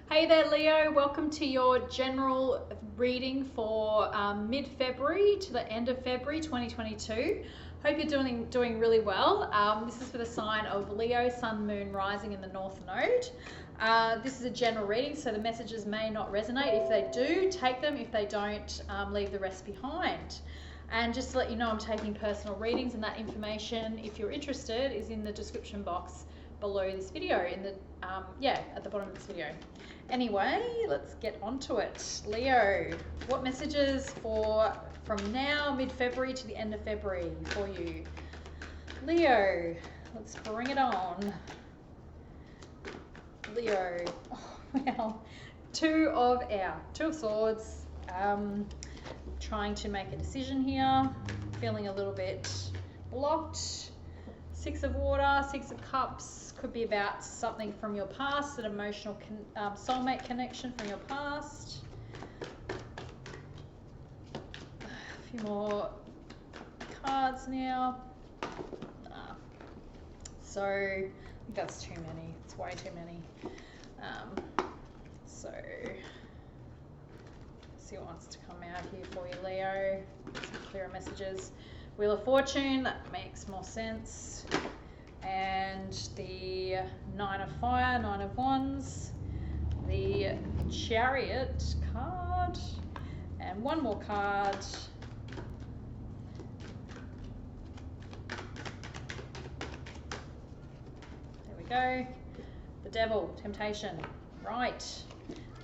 Hey there, Leo. Welcome to your general reading for mid-February to the end of February 2022. Hope you're doing really well. This is for the sign of Leo, Sun, Moon, Rising in the North Node. This is a general reading, so the messages may not resonate. If they do, take them. If they don't, leave the rest behind. And just to let you know, I'm taking personal readings, and that information, if you're interested, is in the description box below this video, in the at the bottom of this video. Anyway, let's get onto it. Leo, what messages from now, mid-February to the end of February for you? Leo, let's bring it on. Leo, oh, well, Two of Swords, trying to make a decision here, feeling a little bit blocked. Six of Water, Six of Cups, could be about something from your past, an emotional soulmate connection from your past. A few more cards now. So I think that's too many. It's way too many. So let's see what wants to come out here for you, Leo. Some clearer messages. Wheel of Fortune, that makes more sense. And the Nine of Fire, Nine of Wands, the Chariot card, and one more card. There we go. The Devil, Temptation. Right.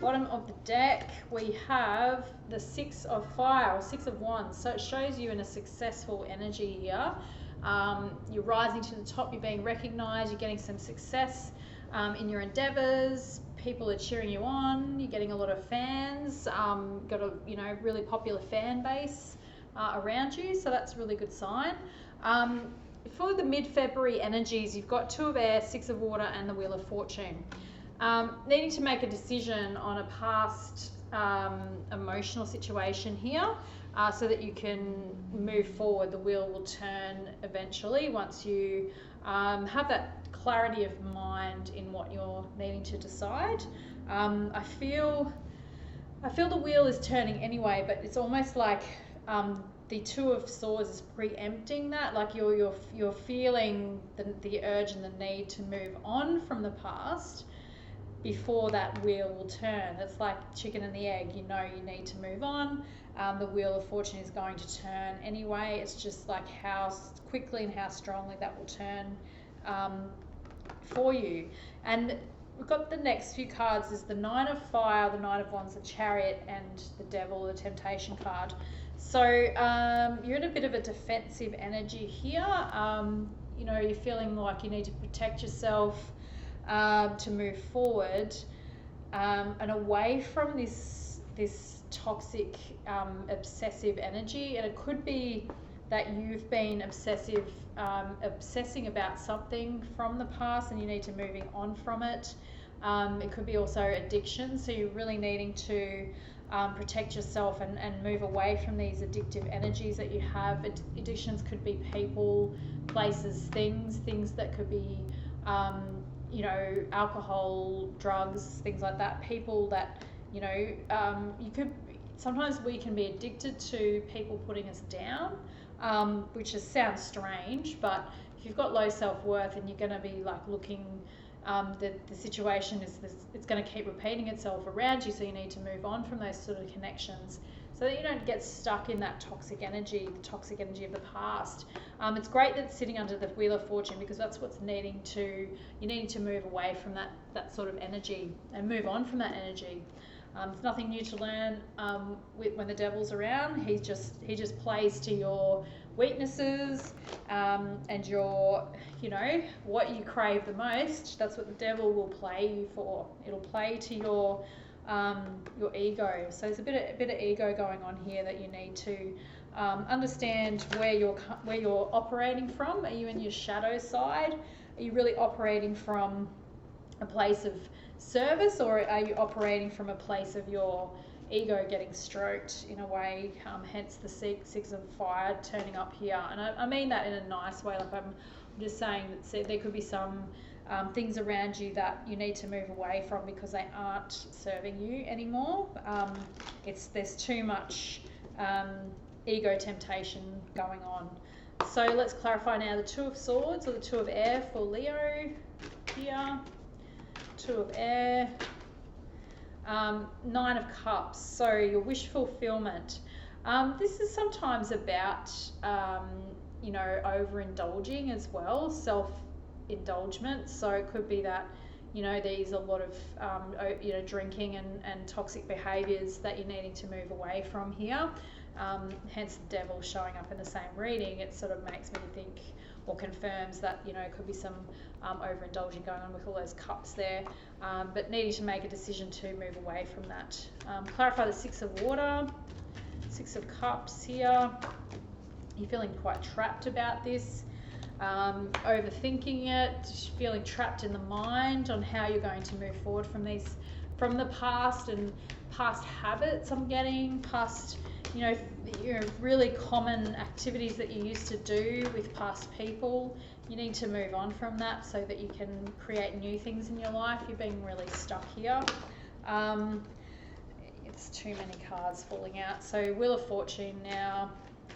Bottom of the deck, we have the Six of Fire, or Six of Wands. So it shows you in a successful energy here. You're rising to the top, you're being recognized, you're getting some success in your endeavors, people are cheering you on, you're getting a lot of fans, got a really popular fan base around you, so that's a really good sign. For the mid-February energies, you've got Two of Air, Six of Water, and the Wheel of Fortune. Needing to make a decision on a past emotional situation here. So that you can move forward. The wheel will turn eventually once you have that clarity of mind in what you're needing to decide. I feel the wheel is turning anyway, but it's almost like the Two of Swords is preempting that. Like you're feeling the urge and the need to move on from the past before that wheel will turn. It's like chicken and the egg. You know you need to move on. The Wheel of Fortune is going to turn anyway. It's just like how quickly and how strongly that will turn for you. And we've got the next few cards is the Nine of Fire, the Nine of Wands, the Chariot, and the Devil, the Temptation card. So you're in a bit of a defensive energy here. You're feeling like you need to protect yourself to move forward and away from this toxic obsessive energy. And it could be that you've been obsessing about something from the past and you need to moving on from it. It could be also addiction, so you're really needing to protect yourself and move away from these addictive energies that you have. Addictions could be people, places, things that could be alcohol, drugs, things like that. People that sometimes we can be addicted to people putting us down, which just sounds strange, but if you've got low self-worth and you're going to be like looking, the situation is it's going to keep repeating itself around you, so you need to move on from those sort of connections so that you don't get stuck in that toxic energy of the past. It's great that it's sitting under the Wheel of Fortune, because that's what's needing to move away from that sort of energy and move on from that energy. There's nothing new to learn when the Devil's around. He just plays to your weaknesses and your, what you crave the most. That's what the Devil will play you for. It'll play to your ego. So there's a bit of ego going on here that you need to understand where you're operating from. Are you in your shadow side? Are you really operating from a place of service, or are you operating from a place of your ego getting stroked in a way? Hence the Six of Fire turning up here, and I mean that in a nice way. Like I'm just saying that there could be some things around you that you need to move away from because they aren't serving you anymore. There's too much ego temptation going on. So let's clarify now the Two of Swords or the Two of Air for Leo here. Two of Air. Nine of Cups. So your wish fulfillment. This is sometimes about, overindulging as well, self-indulgence. So it could be that, there's a lot of, drinking and toxic behaviours that you're needing to move away from here. Hence the Devil showing up in the same reading. It sort of makes me think or confirms that, it could be some overindulging going on with all those cups there. But needing to make a decision to move away from that. Clarify the Six of Water. Six of Cups here. You're feeling quite trapped about this, overthinking it, feeling trapped in the mind on how you're going to move forward from the past and past habits. I'm getting past, really common activities that you used to do with past people. You need to move on from that so that you can create new things in your life. You're being really stuck here. It's too many cards falling out. So Wheel of Fortune now.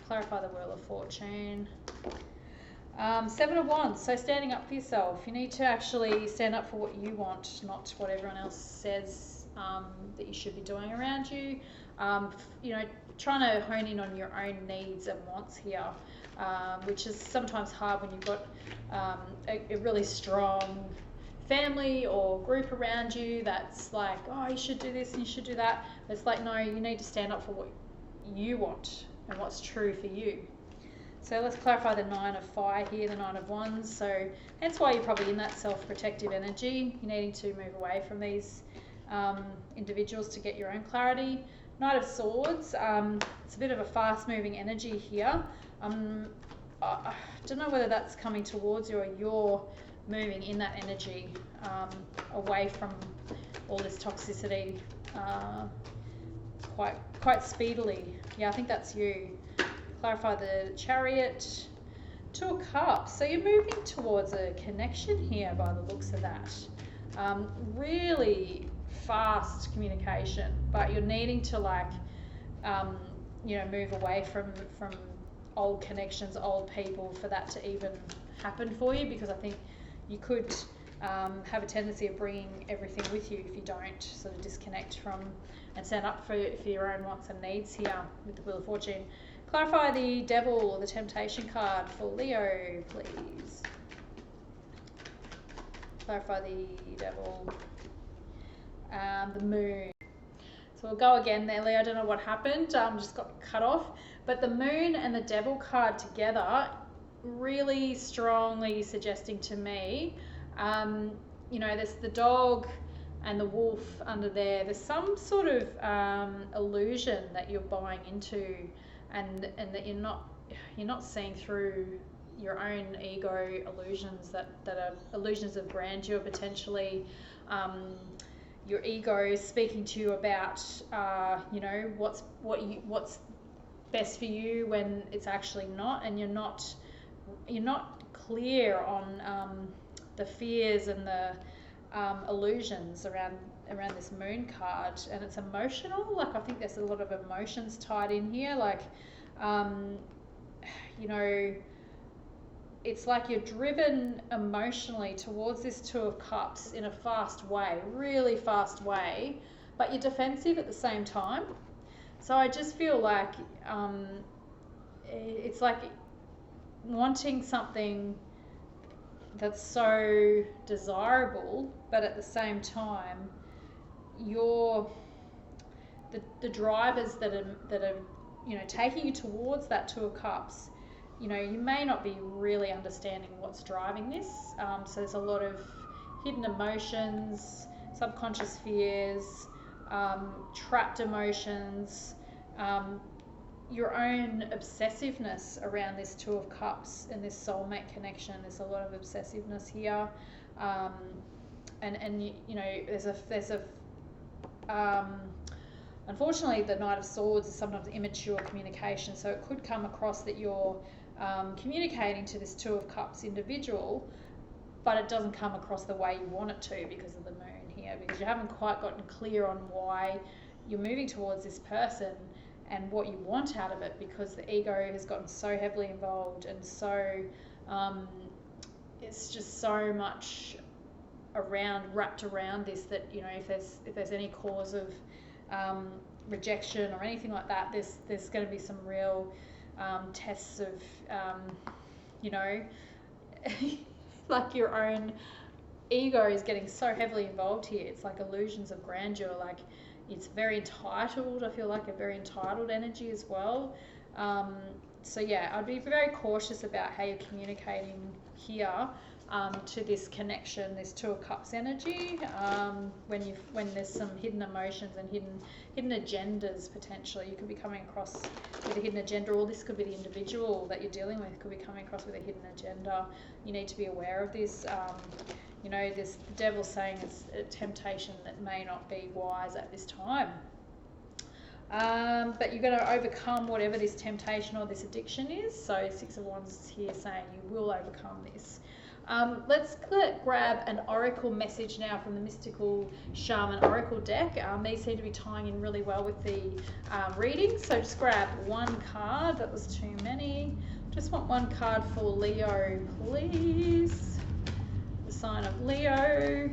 Clarify the Wheel of Fortune. Seven of Wands. So standing up for yourself. You need to actually stand up for what you want, not what everyone else says that you should be doing around you. Trying to hone in on your own needs and wants here, which is sometimes hard when you've got a really strong family or group around you that's like, oh, you should do this and you should do that. It's like, no, you need to stand up for what you want and what's true for you. So let's clarify the Nine of Fire here, the Nine of Wands. So that's why you're probably in that self-protective energy. You're needing to move away from these individuals to get your own clarity. Knight of Swords. It's a bit of a fast-moving energy here. I don't know whether that's coming towards you or you're moving in that energy away from all this toxicity quite speedily. Yeah, I think that's you. Clarify the Chariot. Two of Cups. So you're moving towards a connection here by the looks of that. Really fast communication, but you're needing to move away from old connections, old people for that to even happen for you, because I think you could have a tendency of bringing everything with you if you don't sort of disconnect from and stand up for your own wants and needs here with the Wheel of Fortune. Clarify the Devil or the Temptation card for Leo, please. Clarify the Devil. The Moon. So we'll go again there, Leo. I don't know what happened. Just got cut off. But the Moon and the Devil card together, really strongly suggesting to me, there's the dog and the wolf under there. There's some sort of illusion that you're buying into, and that you're not seeing through your own ego illusions that are illusions of grandeur potentially. Your ego is speaking to you about what's best for you when it's actually not, and you're not clear on the fears and the illusions around this Moon card. And it's emotional. Like, I think there's a lot of emotions tied in here. Like, it's like you're driven emotionally towards this Two of Cups in a fast way, really fast way, but you're defensive at the same time. So I just feel like it's like wanting something that's so desirable, but at the same time, you're the drivers that are taking you towards that Two of Cups. You may not be really understanding what's driving this. So there's a lot of hidden emotions, subconscious fears, trapped emotions, your own obsessiveness around this Two of Cups and this soulmate connection. There's a lot of obsessiveness here. Unfortunately, the Knight of Swords is sometimes immature communication, so it could come across that you're communicating to this Two of Cups individual, but it doesn't come across the way you want it to because of the moon here, because you haven't quite gotten clear on why you're moving towards this person and what you want out of it, because the ego has gotten so heavily involved, and so it's just so much wrapped around this, that, you know, if there's any cause of rejection or anything like that, there's going to be some real tests of you know, like your own ego is getting so heavily involved here. It's like illusions of grandeur, like it's very entitled. I feel like a very entitled energy as well. So yeah, I'd be very cautious about how you're communicating here to this connection, this Two of Cups energy, when there's some hidden emotions and hidden agendas potentially. You could be coming across with a hidden agenda, or this could be the individual that you're dealing with could be coming across with a hidden agenda. You need to be aware of this. You know, the devil's saying it's a temptation that may not be wise at this time. But you're going to overcome whatever this temptation or this addiction is. So Six of Wands is here saying you will overcome this. Let's grab an oracle message now from the Mystical Shaman Oracle deck. These seem to be tying in really well with the reading. So just grab one card. That was too many. Just want one card for Leo, please. The sign of Leo.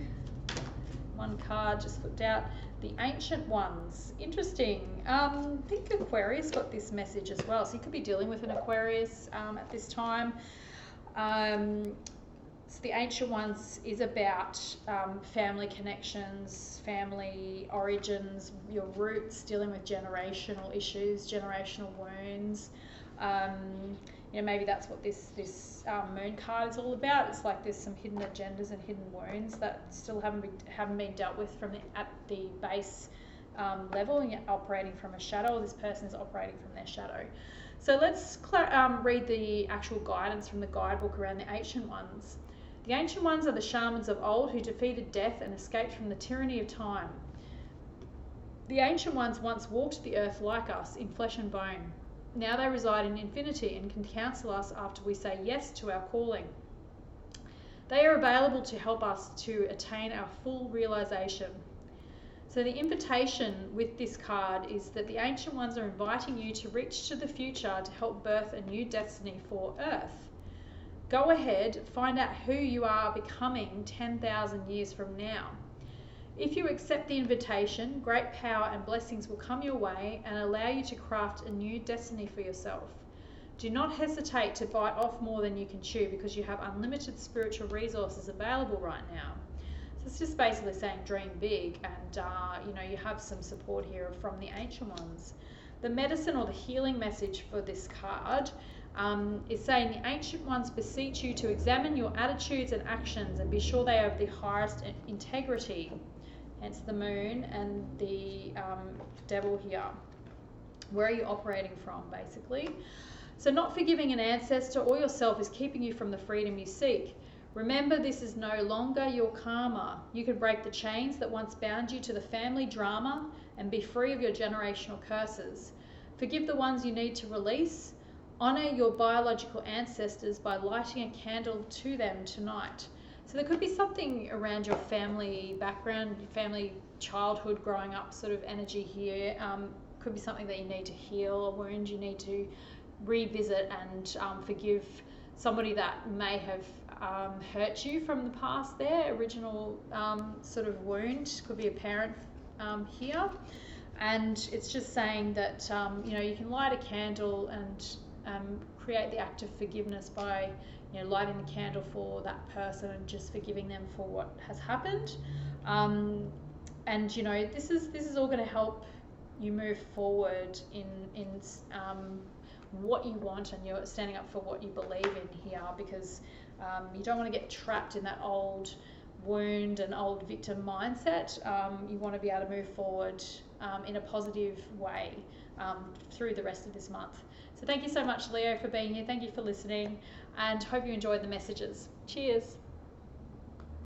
One card just flipped out. The Ancient Ones. Interesting. I think Aquarius got this message as well. So you could be dealing with an Aquarius at this time. So the Ancient Ones is about family connections, family origins, your roots, dealing with generational issues, generational wounds. You know, maybe that's what this moon card is all about. It's like there's some hidden agendas and hidden wounds that still haven't been dealt with at the base level, and you're operating from a shadow. This person is operating from their shadow. So let's read the actual guidance from the guidebook around the Ancient Ones. The Ancient Ones are the shamans of old who defeated death and escaped from the tyranny of time. The Ancient Ones once walked the earth like us, in flesh and bone. Now they reside in infinity and can counsel us after we say yes to our calling. They are available to help us to attain our full realization. So the invitation with this card is that the Ancient Ones are inviting you to reach to the future to help birth a new destiny for Earth. Go ahead, find out who you are becoming 10,000 years from now. If you accept the invitation, great power and blessings will come your way and allow you to craft a new destiny for yourself. Do not hesitate to bite off more than you can chew, because you have unlimited spiritual resources available right now. So it's just basically saying dream big, and you know, you have some support here from the Ancient Ones. The medicine or the healing message for this card is saying the Ancient Ones beseech you to examine your attitudes and actions and be sure they are of the highest integrity. Hence the moon and the devil here. Where are you operating from, basically? So not forgiving an ancestor or yourself is keeping you from the freedom you seek. Remember, this is no longer your karma. You can break the chains that once bound you to the family drama and be free of your generational curses. Forgive the ones you need to release. Honor your biological ancestors by lighting a candle to them tonight. So there could be something around your family background, family childhood, growing up sort of energy here. Could be something that you need to heal, a wound you need to revisit and forgive somebody that may have hurt you from the past there, original sort of wound. Could be a parent here. And it's just saying that, you know, you can light a candle and create the act of forgiveness by, you know, lighting the candle for that person and just forgiving them for what has happened. And you know, this is all going to help you move forward in what you want, and you're standing up for what you believe in here, because you don't want to get trapped in that old wound and old victim mindset. You want to be able to move forward in a positive way through the rest of this month. So thank you so much, Leo, for being here. Thank you for listening, and hope you enjoyed the messages. Cheers.